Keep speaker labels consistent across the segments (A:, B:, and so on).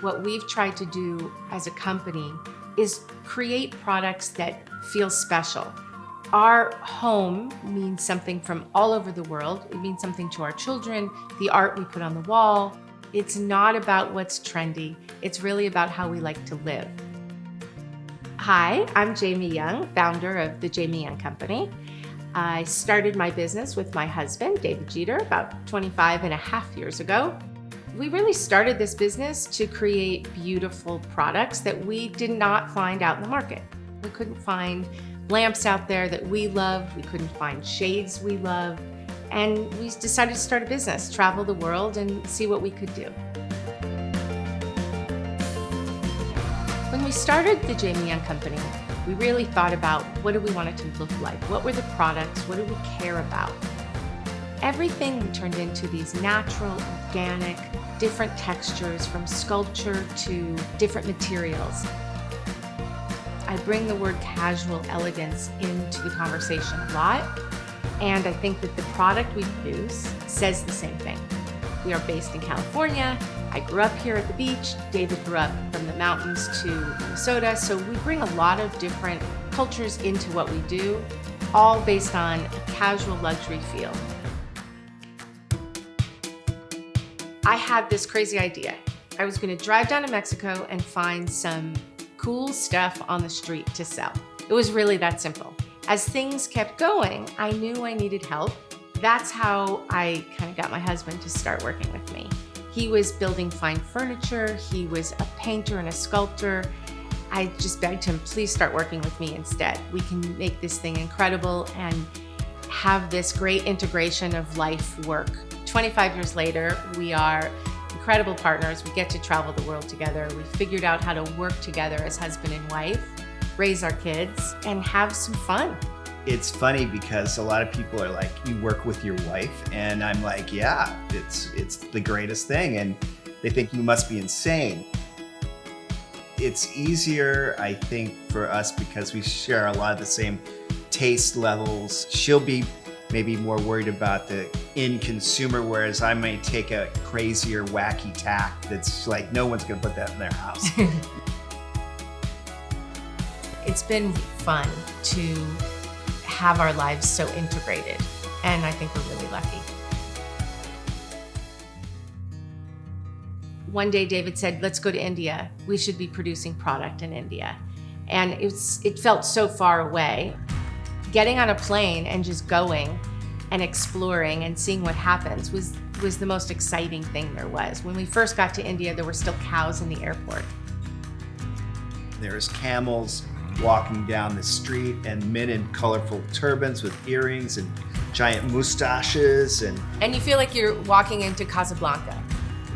A: What we've tried to do as a company is create products that feel special. Our home means something from all over the world. It means something to our children, the art we put on the wall. It's not about what's trendy. It's really about how we like to live. Hi, I'm Jamie Young, founder of the Jamie Young Company. I started my business with my husband, David Jeter, about 25 and a half years ago. We really started this business to create beautiful products that we did not find out in the market. We couldn't find lamps out there that we love. We couldn't find shades we love. And we decided to start a business, travel the world and see what we could do. When we started the Jamie Young Company, we really thought about what do we want it to look like? What were the products? What do we care about? Everything turned into these natural, organic, different textures from sculpture to different materials. I bring the word casual elegance into the conversation a lot, and I think that the product we produce says the same thing. We are based in California. I grew up here at the beach. David grew up from the mountains to Minnesota. So we bring a lot of different cultures into what we do, all based on a casual luxury feel. I had this crazy idea. I was going to drive down to Mexico and find some cool stuff on the street to sell. It was really that simple. As things kept going, I knew I needed help. That's how I kind of got my husband to start working with me. He was building fine furniture. He was a painter and a sculptor. I just begged him, please start working with me instead. We can make this thing incredible and have this great integration of life work. 25 years later, we are incredible partners. We get to travel the world together. We figured out how to work together as husband and wife, raise our kids, and have some fun.
B: It's funny because a lot of people are like, you work with your wife, and I'm like, yeah, it's the greatest thing, and they think you must be insane. It's easier, I think, for us because we share a lot of the same taste levels. She'll be maybe more worried about the end consumer, whereas I might take a crazier, wacky tack that's like, no one's gonna put that in their house.
A: It's been fun to have our lives so integrated, and I think we're really lucky. One day David said, let's go to India. We should be producing product in India. And it felt so far away. Getting on a plane and just going and exploring and seeing what happens was the most exciting thing there was. When we first got to India, there were still cows in the airport.
B: There's camels walking down the street and men in colorful turbans with earrings and giant mustaches.
A: And you feel like you're walking into Casablanca.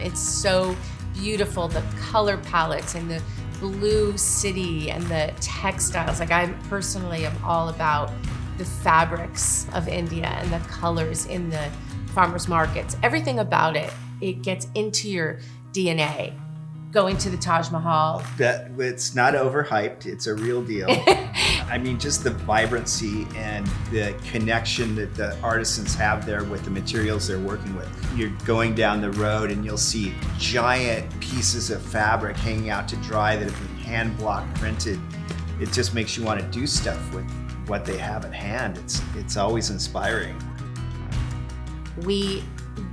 A: It's so beautiful, the color palettes and the blue city and the textiles. Like I personally am all about the fabrics of India and the colors in the farmers markets. Everything about it, it gets into your DNA. Going to the Taj Mahal.
B: That it's not overhyped, it's a real deal. I mean, just the vibrancy and the connection that the artisans have there with the materials they're working with. You're going down the road and you'll see giant pieces of fabric hanging out to dry that have been hand block printed. It just makes you want to do stuff with what they have at hand. It's always inspiring.
A: We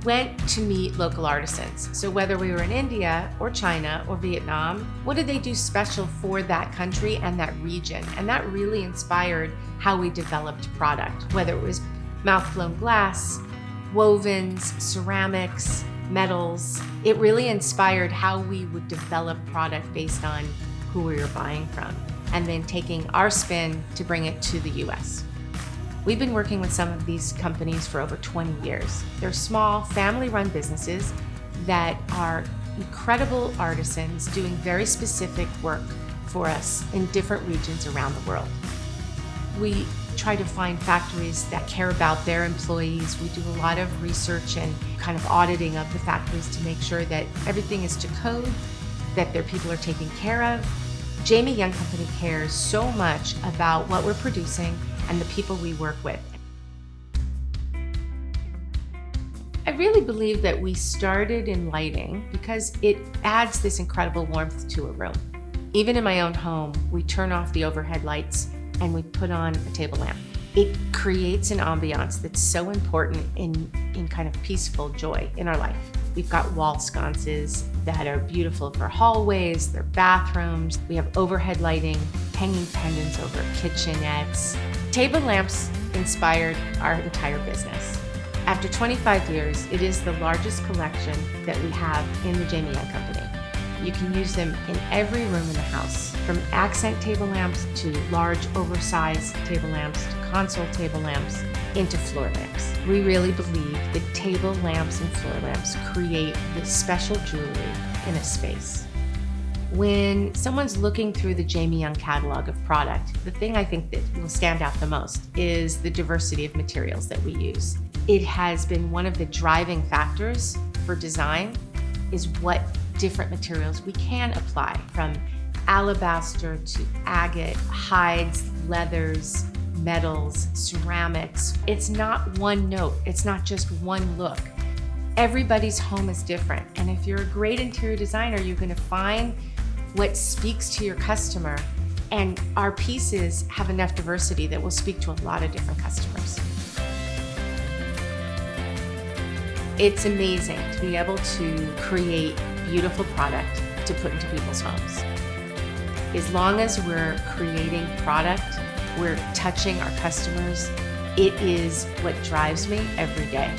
A: went to meet local artisans. So whether we were in India or China or Vietnam, what did they do special for that country and that region? And that really inspired how we developed product, whether it was mouth-blown glass, wovens, ceramics, metals. It really inspired how we would develop product based on who we were buying from, and then taking our spin to bring it to the US. We've been working with some of these companies for over 20 years. They're small, family-run businesses that are incredible artisans doing very specific work for us in different regions around the world. We try to find factories that care about their employees. We do a lot of research and kind of auditing of the factories to make sure that everything is to code, that their people are taken care of. Jamie Young Company cares so much about what we're producing and the people we work with. I really believe that we started in lighting because it adds this incredible warmth to a room. Even in my own home, we turn off the overhead lights and we put on a table lamp. It creates an ambiance that's so important in kind of peaceful joy in our life. We've got wall sconces that are beautiful for hallways, their bathrooms. We have overhead lighting, hanging pendants over kitchenettes. Table lamps inspired our entire business. After 25 years, it is the largest collection that we have in the Jamie Young Company. You can use them in every room in the house, from accent table lamps to large oversized table lamps to console table lamps into floor lamps. We really believe that table lamps and floor lamps create this special jewelry in a space. When someone's looking through the Jamie Young catalog of product, the thing I think that will stand out the most is the diversity of materials that we use. It has been one of the driving factors for design is what different materials we can apply, from alabaster to agate, hides, leathers, metals, ceramics. It's not one note, it's not just one look. Everybody's home is different, and if you're a great interior designer, you're going to find what speaks to your customer, and our pieces have enough diversity that will speak to a lot of different customers. It's amazing to be able to create beautiful product to put into people's homes. As long as we're creating product, we're touching our customers, it is what drives me every day.